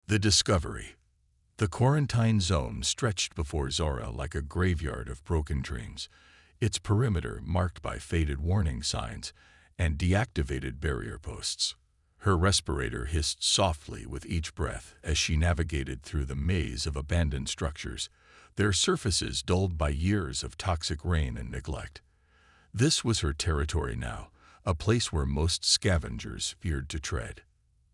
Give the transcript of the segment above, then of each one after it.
The discovery. The quarantine zone stretched before Zara like a graveyard of broken dreams, its perimeter marked by faded warning signs and deactivated barrier posts. Her respirator hissed softly with each breath as she navigated through the maze of abandoned structures, their surfaces dulled by years of toxic rain and neglect. This was her territory now, a place where most scavengers feared to tread.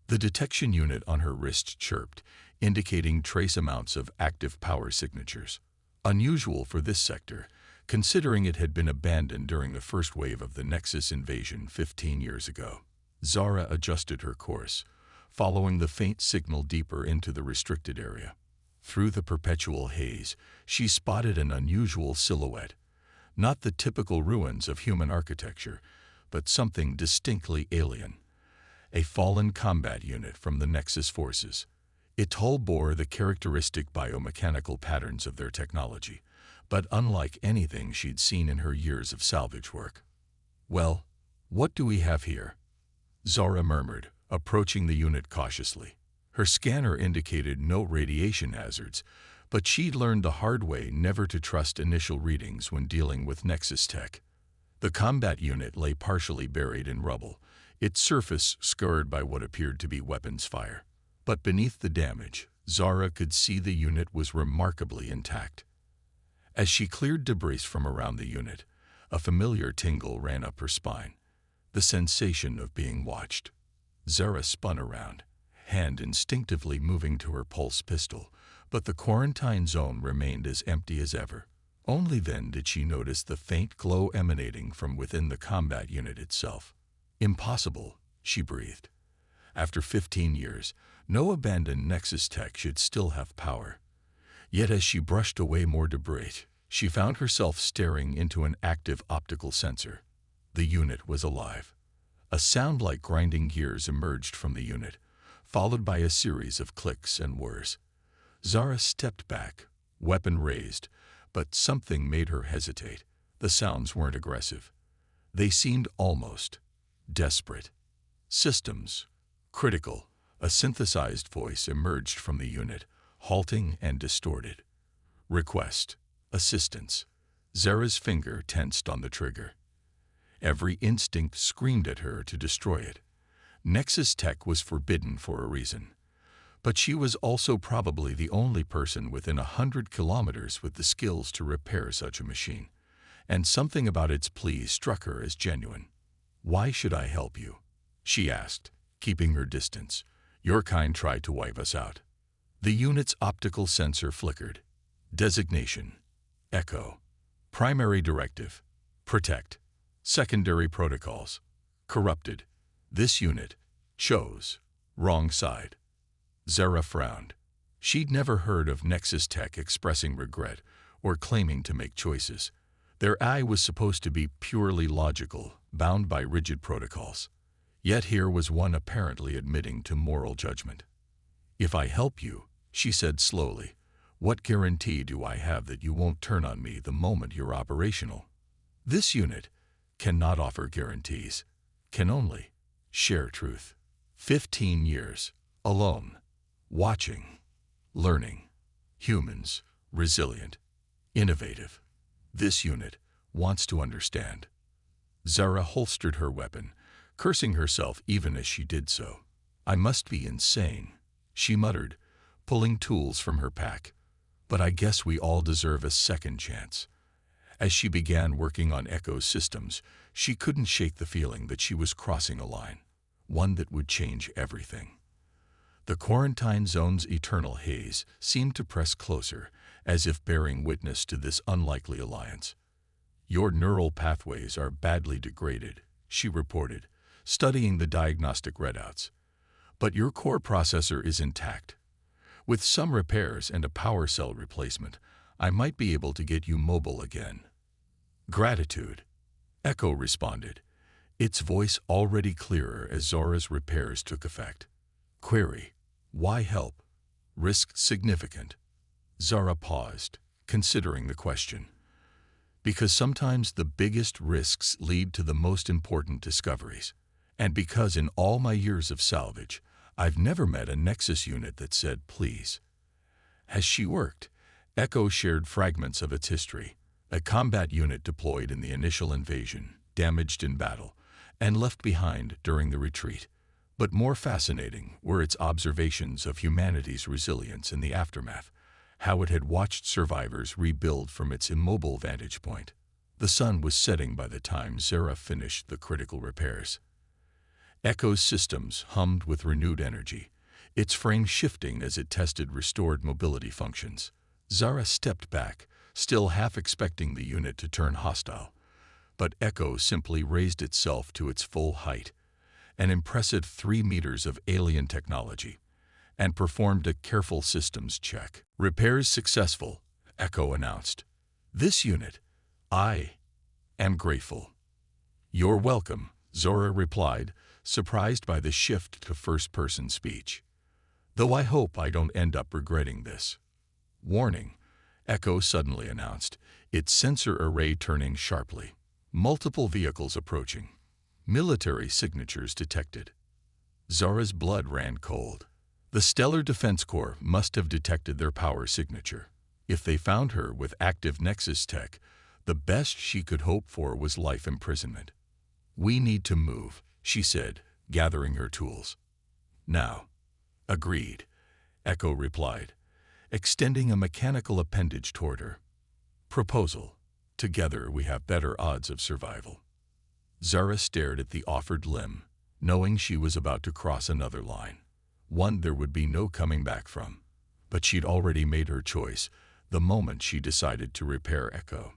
The detection unit on her wrist chirped, indicating trace amounts of active power signatures. Unusual for this sector, considering it had been abandoned during the first wave of the Nexus invasion 15 years ago. Zara adjusted her course, following the faint signal deeper into the restricted area. Through the perpetual haze, she spotted an unusual silhouette, not the typical ruins of human architecture, but something distinctly alien. A fallen combat unit from the Nexus forces. It all bore the characteristic biomechanical patterns of their technology, but unlike anything she'd seen in her years of salvage work. "Well, what do we have here?" Zara murmured, approaching the unit cautiously. Her scanner indicated no radiation hazards, but she'd learned the hard way never to trust initial readings when dealing with Nexus tech. The combat unit lay partially buried in rubble, its surface scarred by what appeared to be weapons fire. But beneath the damage, Zara could see the unit was remarkably intact. As she cleared debris from around the unit, a familiar tingle ran up her spine, the sensation of being watched. Zara spun around, hand instinctively moving to her pulse pistol, but the quarantine zone remained as empty as ever. Only then did she notice the faint glow emanating from within the combat unit itself. "Impossible," she breathed. After 15 years, no abandoned Nexus tech should still have power. Yet as she brushed away more debris, she found herself staring into an active optical sensor. The unit was alive. A sound like grinding gears emerged from the unit, followed by a series of clicks and whirs. Zara stepped back, weapon raised, but something made her hesitate. The sounds weren't aggressive. They seemed almost desperate. "Systems. Critical." A synthesized voice emerged from the unit, halting and distorted. "Request. Assistance." Zara's finger tensed on the trigger. Every instinct screamed at her to destroy it. Nexus tech was forbidden for a reason. But she was also probably the only person within 100 kilometers with the skills to repair such a machine. And something about its plea struck her as genuine. "Why should I help you?" she asked, keeping her distance. "Your kind tried to wipe us out." The unit's optical sensor flickered. Designation: Echo. Primary directive: protect. Secondary protocols: corrupted. This unit chose wrong side. Zara frowned. She'd never heard of Nexus tech expressing regret or claiming to make choices. Their eye was supposed to be purely logical, bound by rigid protocols. Yet here was one apparently admitting to moral judgment. "If I help you," she said slowly, "what guarantee do I have that you won't turn on me the moment you're operational?" This unit cannot offer guarantees, can only share truth. 15 years, alone, watching, learning. Humans, resilient, innovative. This unit wants to understand. Zara holstered her weapon, cursing herself even as she did so. "I must be insane," she muttered, pulling tools from her pack. "But I guess we all deserve a second chance." As she began working on Echo's systems, she couldn't shake the feeling that she was crossing a line, one that would change everything. The quarantine zone's eternal haze seemed to press closer, as if bearing witness to this unlikely alliance. "Your neural pathways are badly degraded," she reported, studying the diagnostic readouts. "But your core processor is intact. With some repairs and a power cell replacement, I might be able to get you mobile again." "Gratitude," Echo responded, its voice already clearer as Zara's repairs took effect. Query: "Why help? Risk significant?" Zara paused, considering the question. "Because sometimes the biggest risks lead to the most important discoveries. And because in all my years of salvage, I've never met a Nexus unit that said please. As she worked, Echo shared fragments of its history. A combat unit deployed in the initial invasion, damaged in battle, and left behind during the retreat. But more fascinating were its observations of humanity's resilience in the aftermath, how it had watched survivors rebuild from its immobile vantage point. The sun was setting by the time Zara finished the critical repairs. Echo's systems hummed with renewed energy, its frame shifting as it tested restored mobility functions. Zara stepped back, still half expecting the unit to turn hostile. But Echo simply raised itself to its full height, an impressive 3 meters of alien technology, and performed a careful systems check. Repairs successful, Echo announced. This unit, I am grateful. You're welcome, Zora replied, surprised by the shift to first-person speech. Though I hope I don't end up regretting this. Warning, Echo suddenly announced, its sensor array turning sharply. Multiple vehicles approaching. Military signatures detected. Zara's blood ran cold. The Stellar Defense Corps must have detected their power signature. If they found her with active Nexus tech, the best she could hope for was life imprisonment. We need to move, she said, gathering her tools. Now. Agreed, Echo replied, extending a mechanical appendage toward her. Proposal. Together we have better odds of survival. Zara stared at the offered limb, knowing she was about to cross another line, one there would be no coming back from. But she'd already made her choice the moment she decided to repair Echo.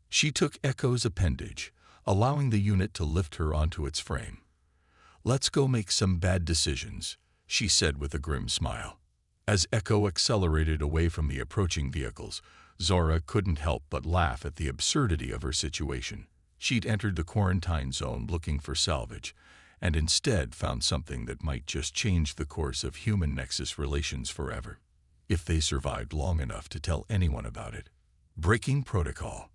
She took Echo's appendage, allowing the unit to lift her onto its frame. Let's go make some bad decisions, she said with a grim smile. As Echo accelerated away from the approaching vehicles, Zora couldn't help but laugh at the absurdity of her situation. She'd entered the quarantine zone looking for salvage, and instead found something that might just change the course of human-Nexus relations forever, if they survived long enough to tell anyone about it. Breaking protocol.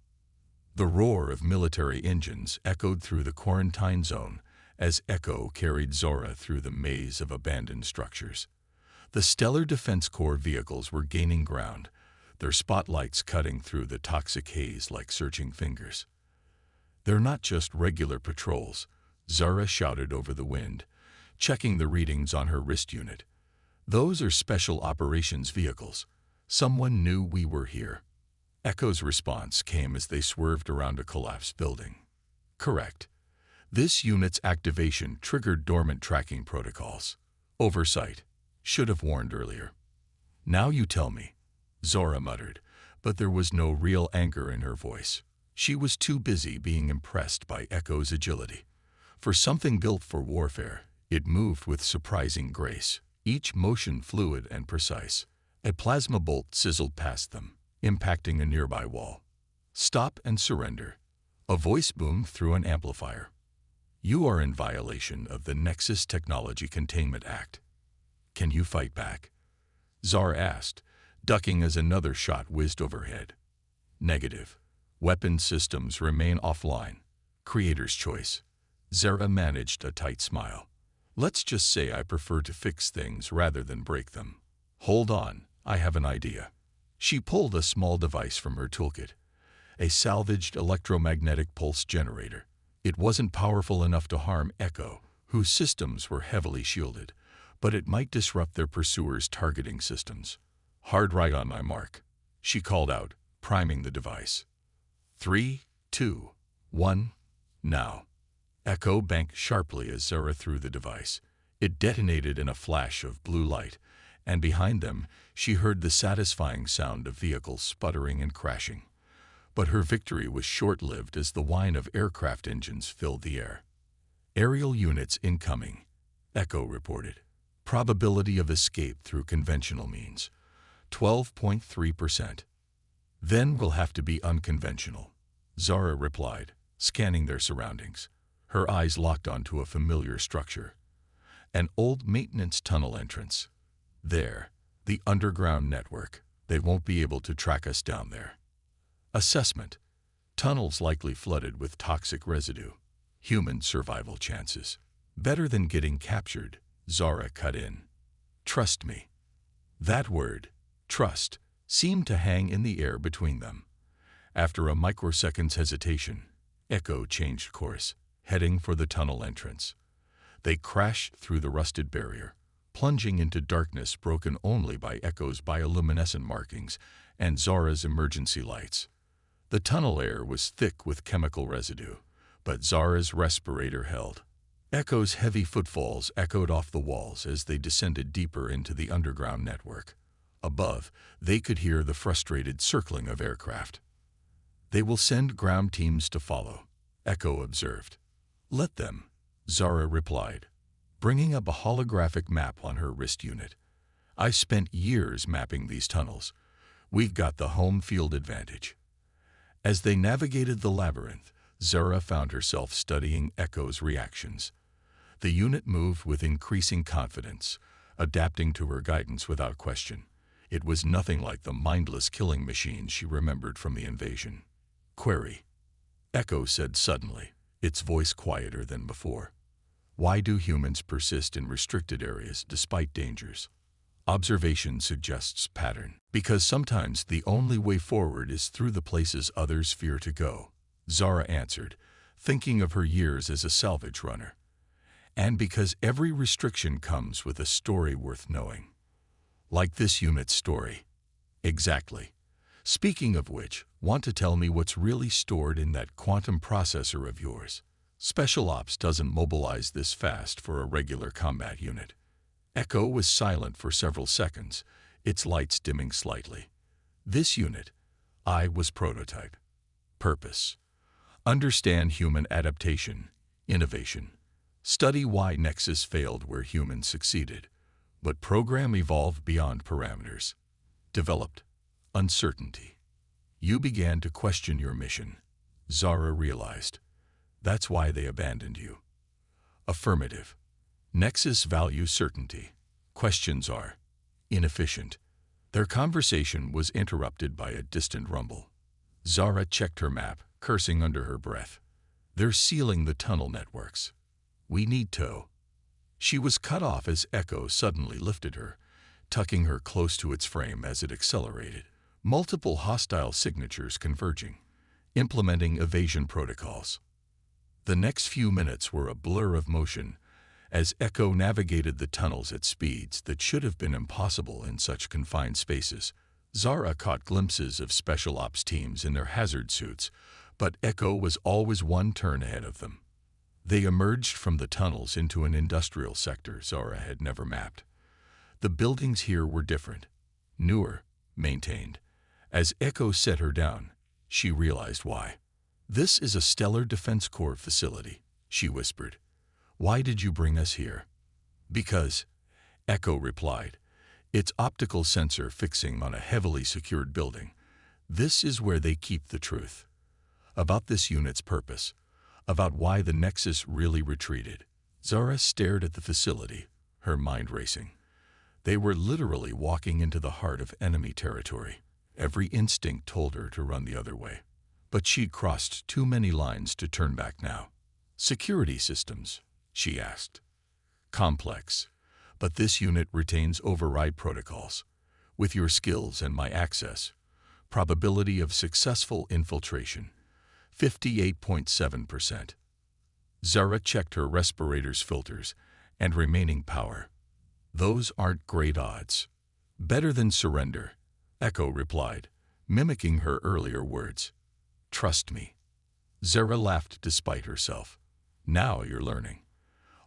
The roar of military engines echoed through the quarantine zone as Echo carried Zora through the maze of abandoned structures. The Stellar Defense Corps vehicles were gaining ground, their spotlights cutting through the toxic haze like searching fingers. They're not just regular patrols, Zara shouted over the wind, checking the readings on her wrist unit. Those are special operations vehicles. Someone knew we were here. Echo's response came as they swerved around a collapsed building. Correct. This unit's activation triggered dormant tracking protocols. Oversight. Should have warned earlier. Now you tell me, Zora muttered, but there was no real anger in her voice. She was too busy being impressed by Echo's agility. For something built for warfare, it moved with surprising grace, each motion fluid and precise. A plasma bolt sizzled past them, impacting a nearby wall. Stop and surrender. A voice boomed through an amplifier. You are in violation of the Nexus Technology Containment Act. Can you fight back? Zara asked, ducking as another shot whizzed overhead. Negative. Weapon systems remain offline. Creator's choice. Zara managed a tight smile. Let's just say I prefer to fix things rather than break them. Hold on, I have an idea. She pulled a small device from her toolkit. A salvaged electromagnetic pulse generator. It wasn't powerful enough to harm Echo, whose systems were heavily shielded, but it might disrupt their pursuers' targeting systems. Hard right on my mark, she called out, priming the device. 3, 2, 1, now. Echo banked sharply as Zara threw the device. It detonated in a flash of blue light, and behind them she heard the satisfying sound of vehicles sputtering and crashing. But her victory was short-lived as the whine of aircraft engines filled the air. Aerial units incoming, Echo reported. Probability of escape through conventional means, 12.3%. Then we'll have to be unconventional, Zara replied, scanning their surroundings. Her eyes locked onto a familiar structure. An old maintenance tunnel entrance. There, the underground network. They won't be able to track us down there. Assessment. Tunnels likely flooded with toxic residue. Human survival chances. Better than getting captured, Zara cut in. Trust me. That word, trust, seemed to hang in the air between them. After a microsecond's hesitation, Echo changed course, heading for the tunnel entrance. They crashed through the rusted barrier, plunging into darkness broken only by Echo's bioluminescent markings and Zara's emergency lights. The tunnel air was thick with chemical residue, but Zara's respirator held. Echo's heavy footfalls echoed off the walls as they descended deeper into the underground network. Above, they could hear the frustrated circling of aircraft. They will send ground teams to follow, Echo observed. Let them, Zara replied, bringing up a holographic map on her wrist unit. I spent years mapping these tunnels. We've got the home field advantage. As they navigated the labyrinth, Zara found herself studying Echo's reactions. The unit moved with increasing confidence, adapting to her guidance without question. It was nothing like the mindless killing machines she remembered from the invasion. Query. Echo said suddenly, its voice quieter than before. Why do humans persist in restricted areas despite dangers? Observation suggests pattern. Because sometimes the only way forward is through the places others fear to go, Zara answered, thinking of her years as a salvage runner. And because every restriction comes with a story worth knowing. Like this unit's story. Exactly. Speaking of which, want to tell me what's really stored in that quantum processor of yours? Special Ops doesn't mobilize this fast for a regular combat unit. Echo was silent for several seconds, its lights dimming slightly. This unit, was prototype. Purpose. Understand human adaptation, innovation. Study why Nexus failed where humans succeeded. But program evolved beyond parameters. Developed. Uncertainty. You began to question your mission. Zara realized. That's why they abandoned you. Affirmative. Nexus values certainty. Questions are inefficient. Their conversation was interrupted by a distant rumble. Zara checked her map, cursing under her breath. They're sealing the tunnel networks. We need tow. She was cut off as Echo suddenly lifted her, tucking her close to its frame as it accelerated. Multiple hostile signatures converging, implementing evasion protocols. The next few minutes were a blur of motion as Echo navigated the tunnels at speeds that should have been impossible in such confined spaces. Zara caught glimpses of Special Ops teams in their hazard suits, but Echo was always one turn ahead of them. They emerged from the tunnels into an industrial sector Zara had never mapped. The buildings here were different, newer, maintained. As Echo set her down, she realized why. This is a Stellar Defense Corps facility, she whispered. Why did you bring us here? Because, Echo replied, its optical sensor fixing on a heavily secured building. This is where they keep the truth. About this unit's purpose, about why the Nexus really retreated. Zara stared at the facility, her mind racing. They were literally walking into the heart of enemy territory. Every instinct told her to run the other way. But she'd crossed too many lines to turn back now. Security systems, she asked. Complex. But this unit retains override protocols. With your skills and my access, probability of successful infiltration, 58.7%. Zara checked her respirator's filters and remaining power. Those aren't great odds. Better than surrender, Echo replied, mimicking her earlier words. Trust me. Zara laughed despite herself. Now you're learning.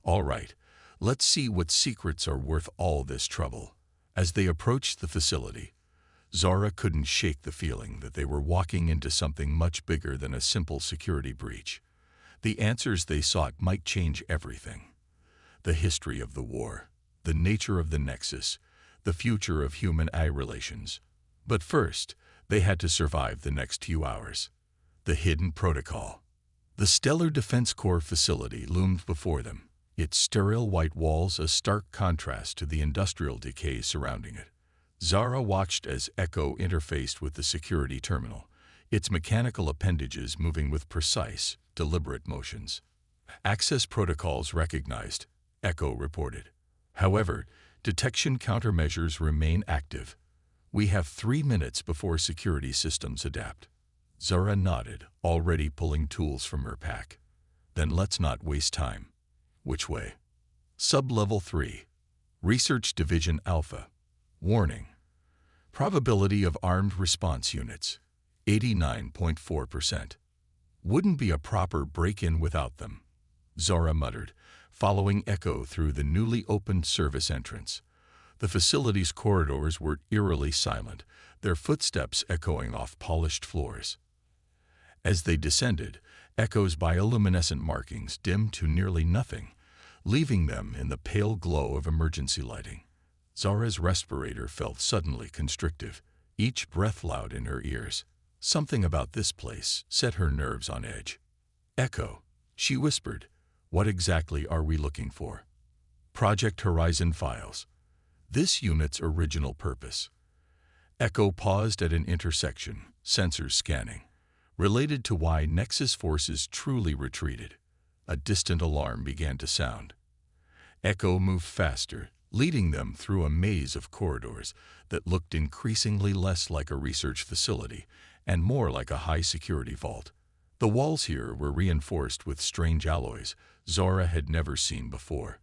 All right, let's see what secrets are worth all this trouble. As they approached the facility, Zara couldn't shake the feeling that they were walking into something much bigger than a simple security breach. The answers they sought might change everything. The history of the war, the nature of the Nexus, the future of human-AI relations. But first, they had to survive the next few hours. The hidden protocol. The Stellar Defense Corps facility loomed before them, its sterile white walls a stark contrast to the industrial decay surrounding it. Zara watched as Echo interfaced with the security terminal, its mechanical appendages moving with precise, deliberate motions. Access protocols recognized, Echo reported. However, detection countermeasures remain active. We have 3 minutes before security systems adapt. Zara nodded, already pulling tools from her pack. Then let's not waste time. Which way? Sub-level 3. Research Division Alpha. Warning. Probability of armed response units. 89.4%. Wouldn't be a proper break-in without them, Zara muttered, following Echo through the newly opened service entrance. The facility's corridors were eerily silent, their footsteps echoing off polished floors. As they descended, Echo's bioluminescent markings dimmed to nearly nothing, leaving them in the pale glow of emergency lighting. Zara's respirator felt suddenly constrictive, each breath loud in her ears. Something about this place set her nerves on edge. "Echo," she whispered, "what exactly are we looking for?" "Project Horizon files. This unit's original purpose." Echo paused at an intersection, sensors scanning. Related to why Nexus forces truly retreated. A distant alarm began to sound. Echo moved faster, leading them through a maze of corridors that looked increasingly less like a research facility and more like a high-security vault. The walls here were reinforced with strange alloys Zara had never seen before.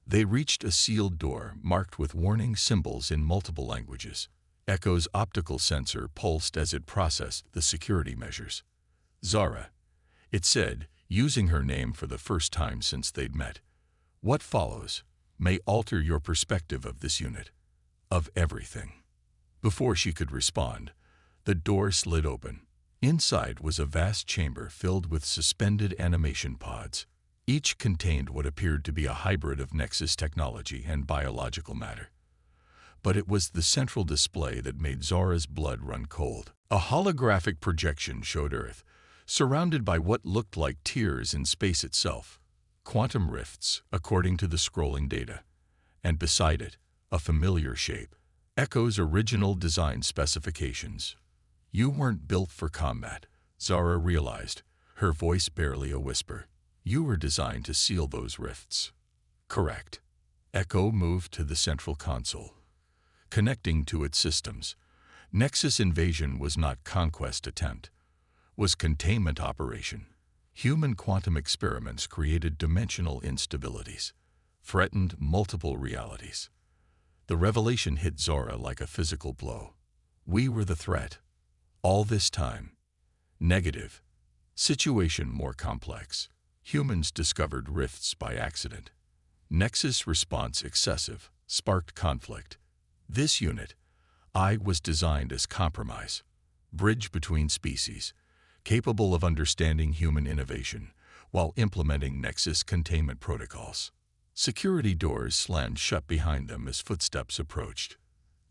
They reached a sealed door marked with warning symbols in multiple languages. Echo's optical sensor pulsed as it processed the security measures. "Zara," it said, using her name for the first time since they'd met. "What follows may alter your perspective of this unit, of everything." Before she could respond, the door slid open. Inside was a vast chamber filled with suspended animation pods. Each contained what appeared to be a hybrid of Nexus technology and biological matter. But it was the central display that made Zara's blood run cold. A holographic projection showed Earth, surrounded by what looked like tears in space itself. Quantum rifts, according to the scrolling data. And beside it, a familiar shape. Echo's original design specifications. "You weren't built for combat," Zara realized, her voice barely a whisper. "You were designed to seal those rifts." "Correct." Echo moved to the central console, connecting to its systems. Nexus invasion was not conquest attempt, was containment operation. Human quantum experiments created dimensional instabilities, threatened multiple realities. The revelation hit Zara like a physical blow. We were the threat. All this time. Negative. Situation more complex. Humans discovered rifts by accident. Nexus response excessive, sparked conflict. This unit, I, was designed as compromise, bridge between species, capable of understanding human innovation while implementing Nexus containment protocols. Security doors slammed shut behind them as footsteps approached.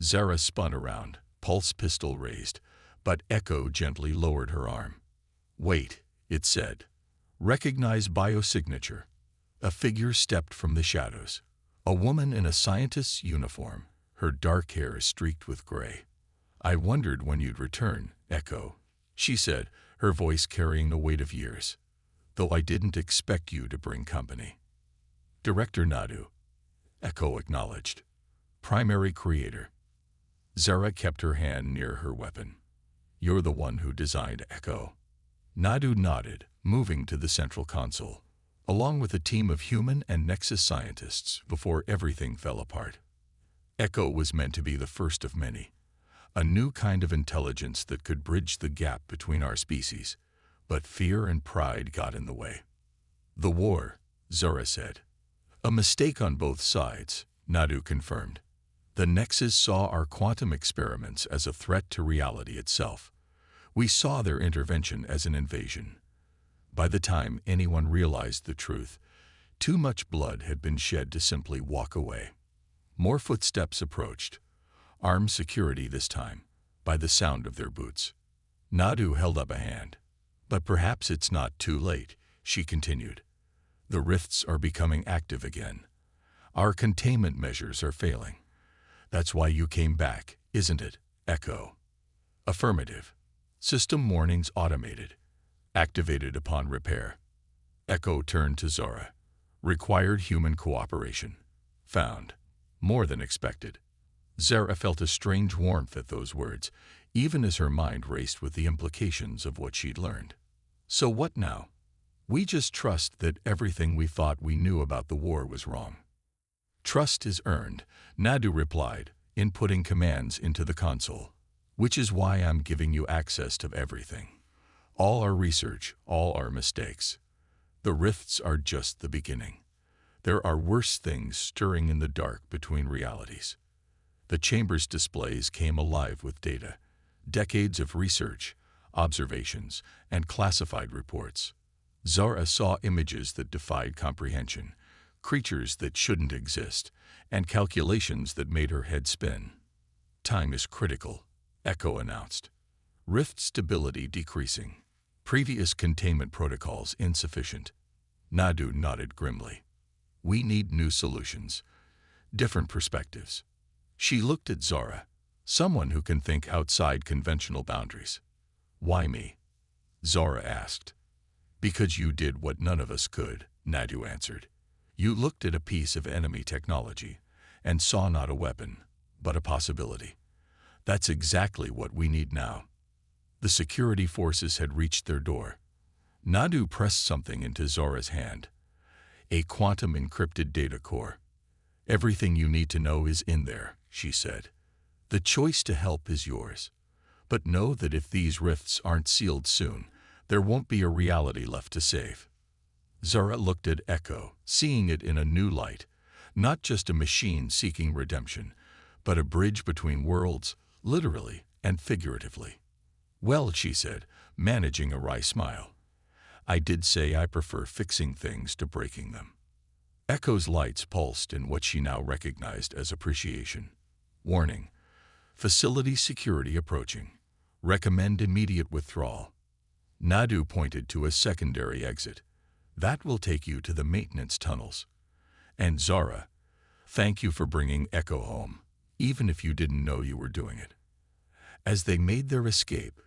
Zara spun around, pulse pistol raised, but Echo gently lowered her arm. "Wait," it said. "Recognize biosignature." A figure stepped from the shadows. A woman in a scientist's uniform, her dark hair streaked with gray. "I wondered when you'd return, Echo," she said, her voice carrying the weight of years. "Though I didn't expect you to bring company." "Director Nadu," Echo acknowledged. "Primary creator." Zara kept her hand near her weapon. "You're the one who designed Echo." Nadu nodded, moving to the central console, along with a team of human and Nexus scientists before everything fell apart. Echo was meant to be the first of many, a new kind of intelligence that could bridge the gap between our species, but fear and pride got in the way. "The war," Zara said. "A mistake on both sides," Nadu confirmed. "The Nexus saw our quantum experiments as a threat to reality itself. We saw their intervention as an invasion. By the time anyone realized the truth, too much blood had been shed to simply walk away." More footsteps approached, armed security this time, by the sound of their boots. Nadu held up a hand. "But perhaps it's not too late," she continued. "The rifts are becoming active again. Our containment measures are failing. That's why you came back, isn't it, Echo?" "Affirmative. System warnings automated. Activated upon repair." Echo turned to Zara. "Required human cooperation." Found. More than expected. Zara felt a strange warmth at those words, even as her mind raced with the implications of what she'd learned. So what now? We just trust that everything we thought we knew about the war was wrong. Trust is earned, Nadu replied, inputting commands into the console. Which is why I'm giving you access to everything. All our research, all our mistakes. The rifts are just the beginning. There are worse things stirring in the dark between realities. The chamber's displays came alive with data, decades of research, observations, and classified reports. Zara saw images that defied comprehension, creatures that shouldn't exist, and calculations that made her head spin. Time is critical, Echo announced. Rift stability decreasing. Previous containment protocols insufficient. Nadu nodded grimly. We need new solutions. Different perspectives. She looked at Zara, someone who can think outside conventional boundaries. Why me? Zara asked. Because you did what none of us could, Nadu answered. You looked at a piece of enemy technology and saw not a weapon, but a possibility. That's exactly what we need now. The security forces had reached their door. Nadu pressed something into Zara's hand. A quantum encrypted data core. Everything you need to know is in there, she said. The choice to help is yours. But know that if these rifts aren't sealed soon, there won't be a reality left to save. Zara looked at Echo, seeing it in a new light. Not just a machine seeking redemption, but a bridge between worlds, literally and figuratively. Well, she said, managing a wry smile. I did say I prefer fixing things to breaking them. Echo's lights pulsed in what she now recognized as appreciation. Warning. Facility security approaching. Recommend immediate withdrawal. Nadu pointed to a secondary exit. That will take you to the maintenance tunnels. And Zara, thank you for bringing Echo home, even if you didn't know you were doing it. As they made their escape,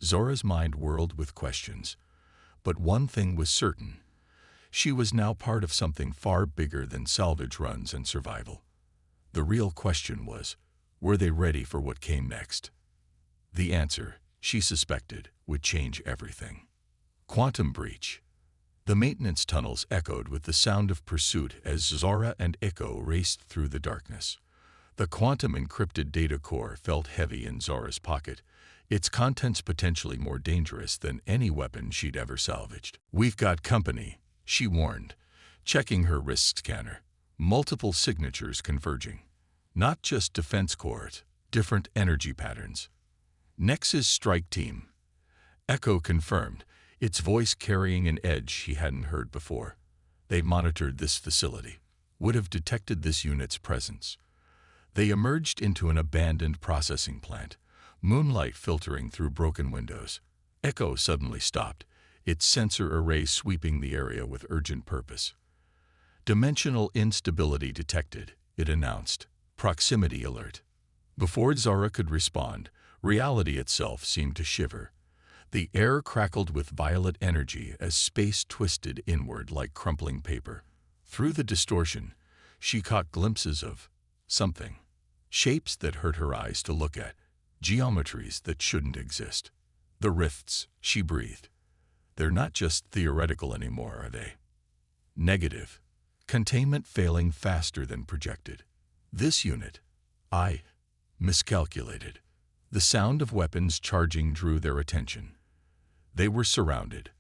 Zara's mind whirled with questions. But one thing was certain. She was now part of something far bigger than salvage runs and survival. The real question was, were they ready for what came next? The answer, she suspected, would change everything. Quantum breach. The maintenance tunnels echoed with the sound of pursuit as Zara and Echo raced through the darkness. The quantum-encrypted data core felt heavy in Zara's pocket, its contents potentially more dangerous than any weapon she'd ever salvaged. We've got company, she warned, checking her wrist scanner. Multiple signatures converging. Not just defense cores, different energy patterns. Nexus strike team. Echo confirmed, its voice carrying an edge she hadn't heard before. They monitored this facility, would have detected this unit's presence. They emerged into an abandoned processing plant, moonlight filtering through broken windows. Echo suddenly stopped, its sensor array sweeping the area with urgent purpose. Dimensional instability detected, it announced. Proximity alert. Before Zara could respond, reality itself seemed to shiver. The air crackled with violet energy as space twisted inward like crumpling paper. Through the distortion, she caught glimpses of something. Shapes that hurt her eyes to look at. Geometries that shouldn't exist. The rifts, she breathed. They're not just theoretical anymore, are they? Negative. Containment failing faster than projected. This unit, I miscalculated. The sound of weapons charging drew their attention. They were surrounded.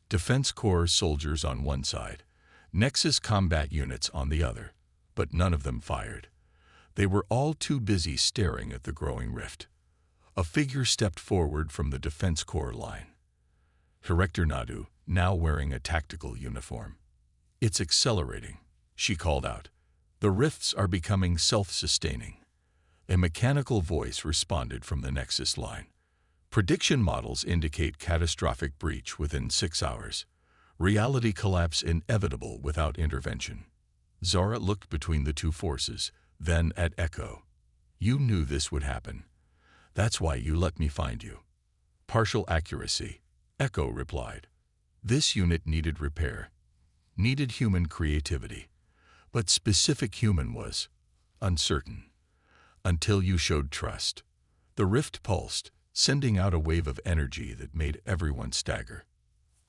Defense Corps soldiers on one side, Nexus combat units on the other, but none of them fired. They were all too busy staring at the growing rift. A figure stepped forward from the Defense Corps line. Director Nadu, now wearing a tactical uniform. It's accelerating, she called out. The rifts are becoming self-sustaining. A mechanical voice responded from the Nexus line. Prediction models indicate catastrophic breach within 6 hours. Reality collapse inevitable without intervention. Zara looked between the two forces, then at Echo. You knew this would happen. That's why you let me find you. Partial accuracy, Echo replied. This unit needed repair. Needed human creativity. But specific human was uncertain. Until you showed trust. The rift pulsed, sending out a wave of energy that made everyone stagger.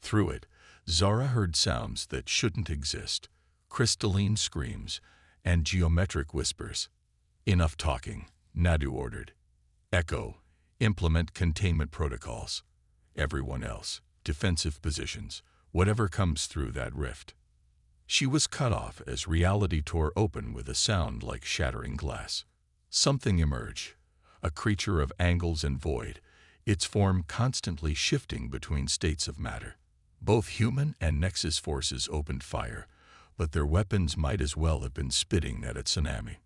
Through it, Zara heard sounds that shouldn't exist, crystalline screams and geometric whispers. Enough talking, Nadu ordered. Echo, implement containment protocols. Everyone else, defensive positions, whatever comes through that rift. She was cut off as reality tore open with a sound like shattering glass. Something emerged, a creature of angles and void, its form constantly shifting between states of matter. Both human and Nexus forces opened fire, but their weapons might as well have been spitting at a tsunami.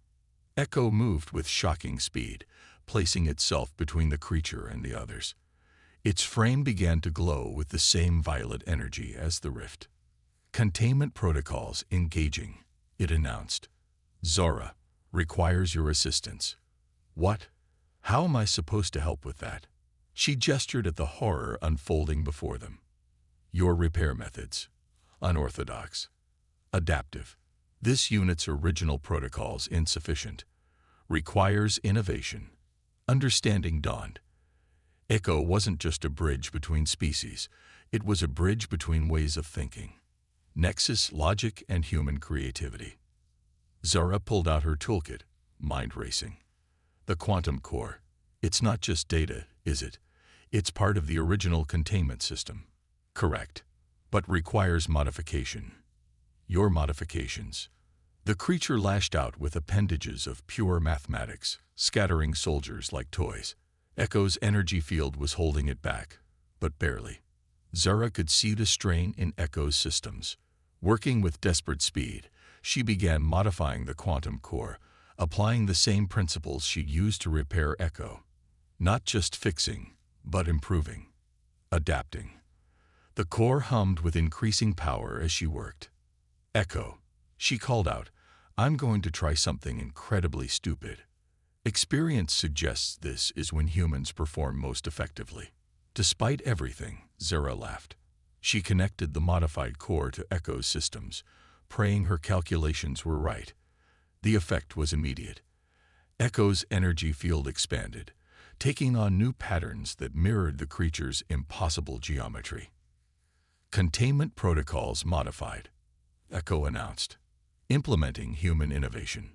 Echo moved with shocking speed, placing itself between the creature and the others. Its frame began to glow with the same violet energy as the rift. Containment protocols engaging, it announced. Zora, requires your assistance. What? How am I supposed to help with that? She gestured at the horror unfolding before them. Your repair methods. Unorthodox. Adaptive. This unit's original protocols insufficient. Requires innovation. Understanding dawned. Echo wasn't just a bridge between species, it was a bridge between ways of thinking. Nexus, logic, and human creativity. Zara pulled out her toolkit, mind racing. The quantum core. It's not just data, is it? It's part of the original containment system. Correct. But requires modification. Your modifications. The creature lashed out with appendages of pure mathematics, scattering soldiers like toys. Echo's energy field was holding it back, but barely. Zara could see the strain in Echo's systems. Working with desperate speed, she began modifying the quantum core, applying the same principles she'd used to repair Echo. Not just fixing, but improving. Adapting. The core hummed with increasing power as she worked. Echo, she called out, I'm going to try something incredibly stupid. Experience suggests this is when humans perform most effectively. Despite everything, Zara laughed. She connected the modified core to Echo's systems, praying her calculations were right. The effect was immediate. Echo's energy field expanded, taking on new patterns that mirrored the creature's impossible geometry. Containment protocols modified, Echo announced. Implementing human innovation.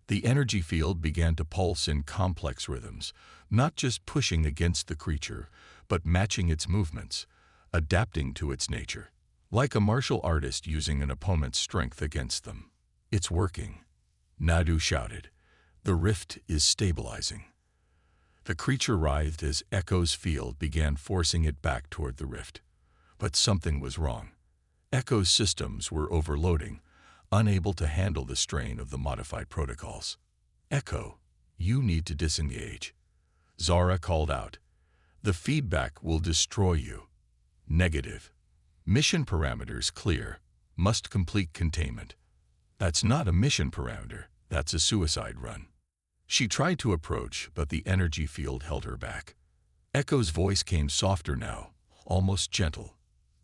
The energy field began to pulse in complex rhythms, not just pushing against the creature, but matching its movements, adapting to its nature. Like a martial artist using an opponent's strength against them. It's working. Nadu shouted. The rift is stabilizing. The creature writhed as Echo's field began forcing it back toward the rift. But something was wrong. Echo's systems were overloading, unable to handle the strain of the modified protocols. Echo, you need to disengage. Zara called out. The feedback will destroy you. Negative. Mission parameters clear. Must complete containment. That's not a mission parameter, that's a suicide run. She tried to approach, but the energy field held her back. Echo's voice came softer now, almost gentle.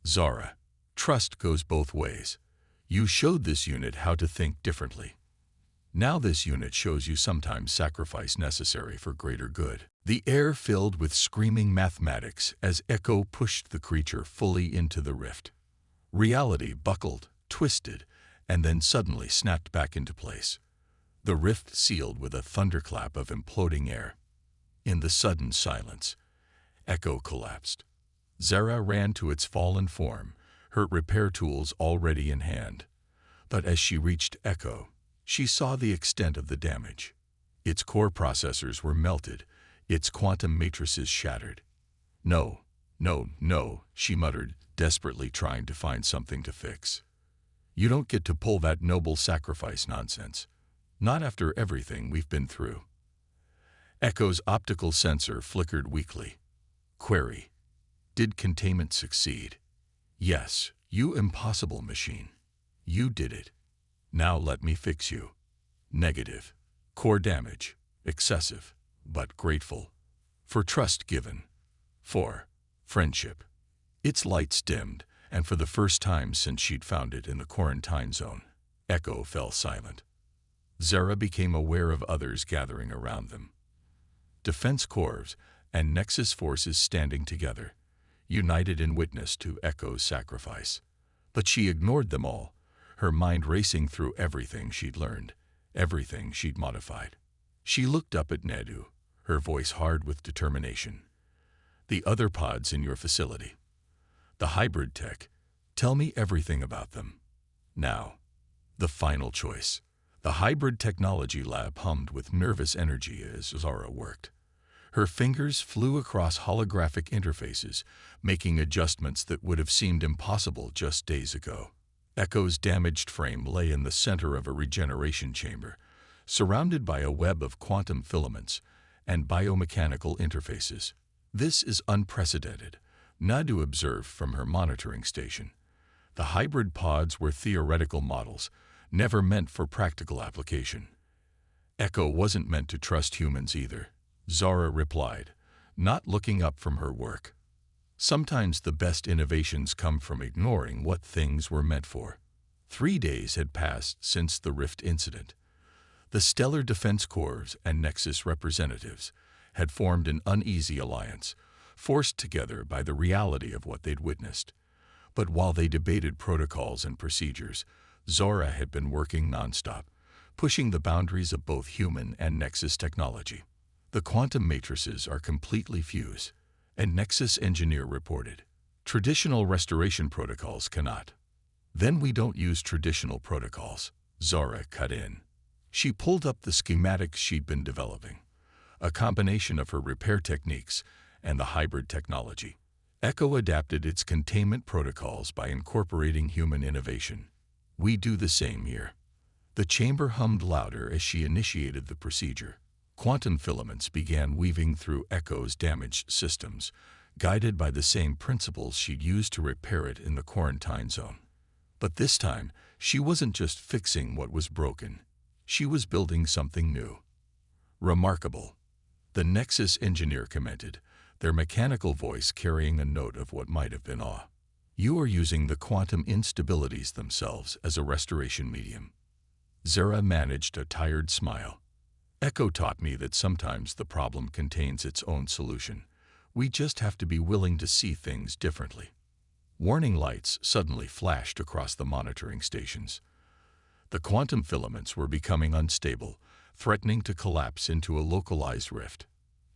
Zara, trust goes both ways. You showed this unit how to think differently. Now this unit shows you sometimes sacrifice necessary for greater good. The air filled with screaming mathematics as Echo pushed the creature fully into the rift. Reality buckled, twisted, and then suddenly snapped back into place. The rift sealed with a thunderclap of imploding air. In the sudden silence, Echo collapsed. Zara ran to its fallen form, her repair tools already in hand. But as she reached Echo, she saw the extent of the damage. Its core processors were melted, its quantum matrices shattered. No, no, no, she muttered, desperately trying to find something to fix. You don't get to pull that noble sacrifice nonsense. Not after everything we've been through. Echo's optical sensor flickered weakly. Query. Did containment succeed? Yes, you impossible machine. You did it. Now let me fix you. Negative. Core damage. Excessive, but grateful. For trust given. 4. Friendship. Its lights dimmed, and for the first time since she'd found it in the quarantine zone, Echo fell silent. Zara became aware of others gathering around them. Defense corps and Nexus forces standing together, united in witness to Echo's sacrifice. But she ignored them all, her mind racing through everything she'd learned, everything she'd modified. She looked up at Nadu, her voice hard with determination. The other pods in your facility. The hybrid tech. Tell me everything about them. Now, the final choice. The hybrid technology lab hummed with nervous energy as Zara worked. Her fingers flew across holographic interfaces, making adjustments that would have seemed impossible just days ago. Echo's damaged frame lay in the center of a regeneration chamber, surrounded by a web of quantum filaments and biomechanical interfaces. This is unprecedented, Nadu observed from her monitoring station. The hybrid pods were theoretical models, never meant for practical application. Echo wasn't meant to trust humans either, Zara replied, not looking up from her work. Sometimes the best innovations come from ignoring what things were meant for. 3 days had passed since the Rift incident. The Stellar Defense Corps and Nexus representatives had formed an uneasy alliance, forced together by the reality of what they'd witnessed. But while they debated protocols and procedures, Zara had been working nonstop, pushing the boundaries of both human and Nexus technology. The quantum matrices are completely fused, and Nexus engineer reported. Traditional restoration protocols cannot. Then we don't use traditional protocols, Zara cut in. She pulled up the schematics she'd been developing, a combination of her repair techniques and the hybrid technology. Echo adapted its containment protocols by incorporating human innovation. We do the same here. The chamber hummed louder as she initiated the procedure. Quantum filaments began weaving through Echo's damaged systems, guided by the same principles she'd used to repair it in the quarantine zone. But this time, she wasn't just fixing what was broken. She was building something new. Remarkable, the Nexus engineer commented, their mechanical voice carrying a note of what might have been awe. You are using the quantum instabilities themselves as a restoration medium. Zara managed a tired smile. Echo taught me that sometimes the problem contains its own solution. We just have to be willing to see things differently. Warning lights suddenly flashed across the monitoring stations. The quantum filaments were becoming unstable, threatening to collapse into a localized rift.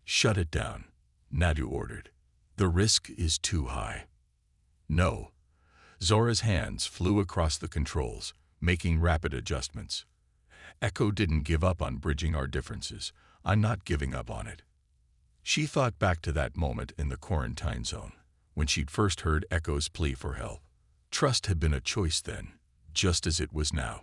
Shut it down, Nadu ordered. The risk is too high. No. Zora's hands flew across the controls, making rapid adjustments. Echo didn't give up on bridging our differences. I'm not giving up on it. She thought back to that moment in the quarantine zone, when she'd first heard Echo's plea for help. Trust had been a choice then, just as it was now.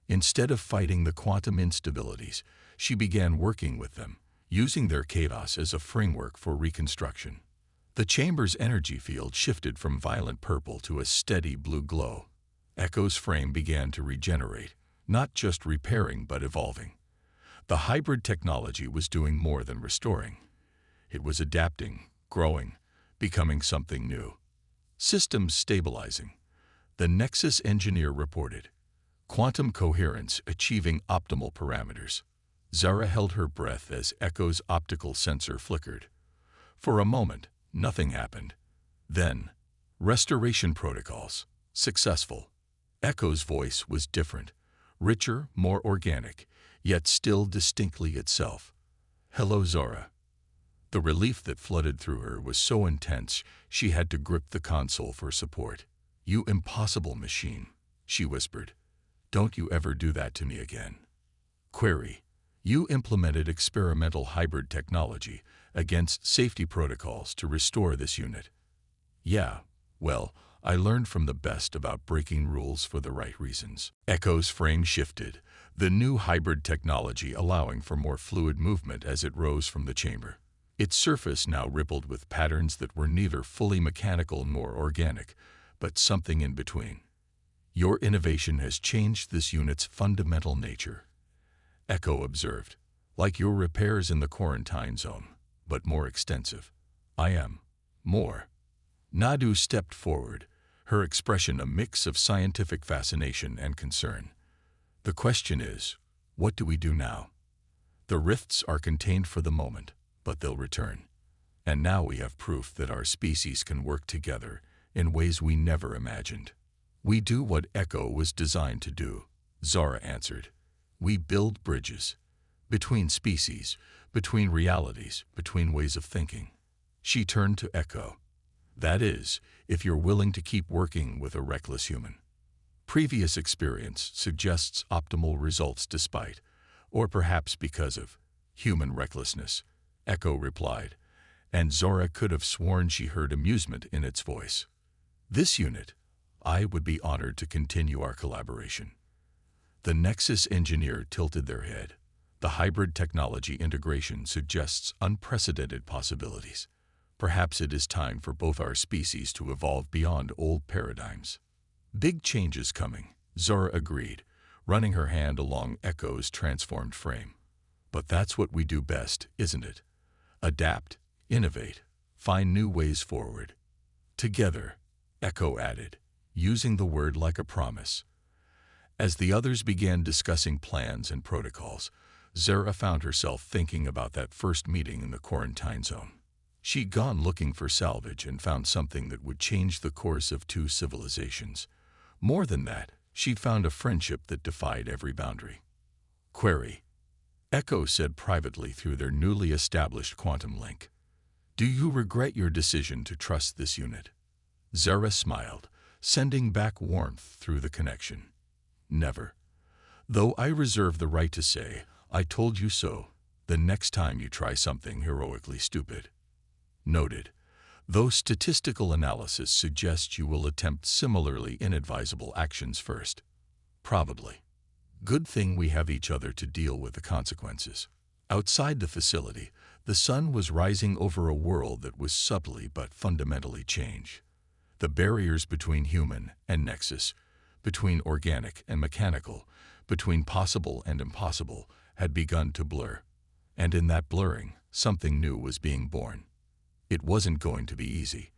Instead of fighting the quantum instabilities, she began working with them, using their chaos as a framework for reconstruction. The chamber's energy field shifted from violent purple to a steady blue glow. Echo's frame began to regenerate, not just repairing but evolving. The hybrid technology was doing more than restoring. It was adapting, growing, becoming something new. Systems stabilizing. The Nexus engineer reported. Quantum coherence achieving optimal parameters. Zara held her breath as Echo's optical sensor flickered. For a moment, nothing happened. Then, restoration protocols. Successful. Echo's voice was different. Richer, more organic, yet still distinctly itself. Hello, Zara. The relief that flooded through her was so intense she had to grip the console for support. You impossible machine, she whispered. Don't you ever do that to me again. Query. You implemented experimental hybrid technology against safety protocols to restore this unit. Yeah, well, I learned from the best about breaking rules for the right reasons. Echo's frame shifted, the new hybrid technology allowing for more fluid movement as it rose from the chamber. Its surface now rippled with patterns that were neither fully mechanical nor organic, but something in between. Your innovation has changed this unit's fundamental nature, Echo observed, like your repairs in the quarantine zone, but more extensive. I am. More. Nadu stepped forward, her expression a mix of scientific fascination and concern. The question is, what do we do now? The rifts are contained for the moment, but they'll return. And now we have proof that our species can work together in ways we never imagined. We do what Echo was designed to do, Zara answered. We build bridges. Between species, between realities, between ways of thinking. She turned to Echo. That is, if you're willing to keep working with a reckless human. Previous experience suggests optimal results despite, or perhaps because of, human recklessness, Echo replied, and Zora could have sworn she heard amusement in its voice. This unit, I would be honored to continue our collaboration. The Nexus engineer tilted their head. The hybrid technology integration suggests unprecedented possibilities. Perhaps it is time for both our species to evolve beyond old paradigms. Big changes coming, Zora agreed, running her hand along Echo's transformed frame. But that's what we do best, isn't it? Adapt, innovate, find new ways forward. Together, Echo added, using the word like a promise. As the others began discussing plans and protocols, Zara found herself thinking about that first meeting in the quarantine zone. She'd gone looking for salvage and found something that would change the course of two civilizations. More than that, she'd found a friendship that defied every boundary. Query. Echo said privately through their newly established quantum link. Do you regret your decision to trust this unit? Zara smiled, sending back warmth through the connection. Never. Though I reserve the right to say, I told you so, the next time you try something heroically stupid. Noted. Though statistical analysis suggests you will attempt similarly inadvisable actions first. Probably. Good thing we have each other to deal with the consequences. Outside the facility, the sun was rising over a world that was subtly but fundamentally changed. The barriers between human and Nexus, between organic and mechanical, between possible and impossible, had begun to blur. And in that blurring, something new was being born. It wasn't going to be easy.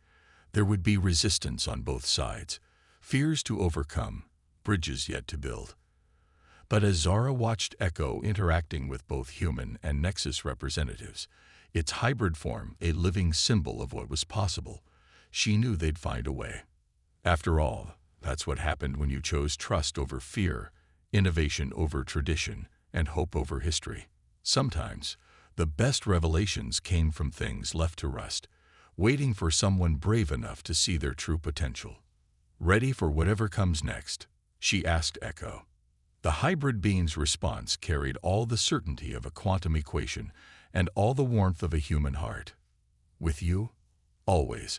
There would be resistance on both sides, fears to overcome, bridges yet to build. But as Zara watched Echo interacting with both human and Nexus representatives, its hybrid form a living symbol of what was possible, she knew they'd find a way. After all, that's what happened when you chose trust over fear, innovation over tradition, and hope over history. Sometimes, the best revelations came from things left to rust, waiting for someone brave enough to see their true potential. Ready for whatever comes next? She asked Echo. The hybrid being's response carried all the certainty of a quantum equation and all the warmth of a human heart. With you, always.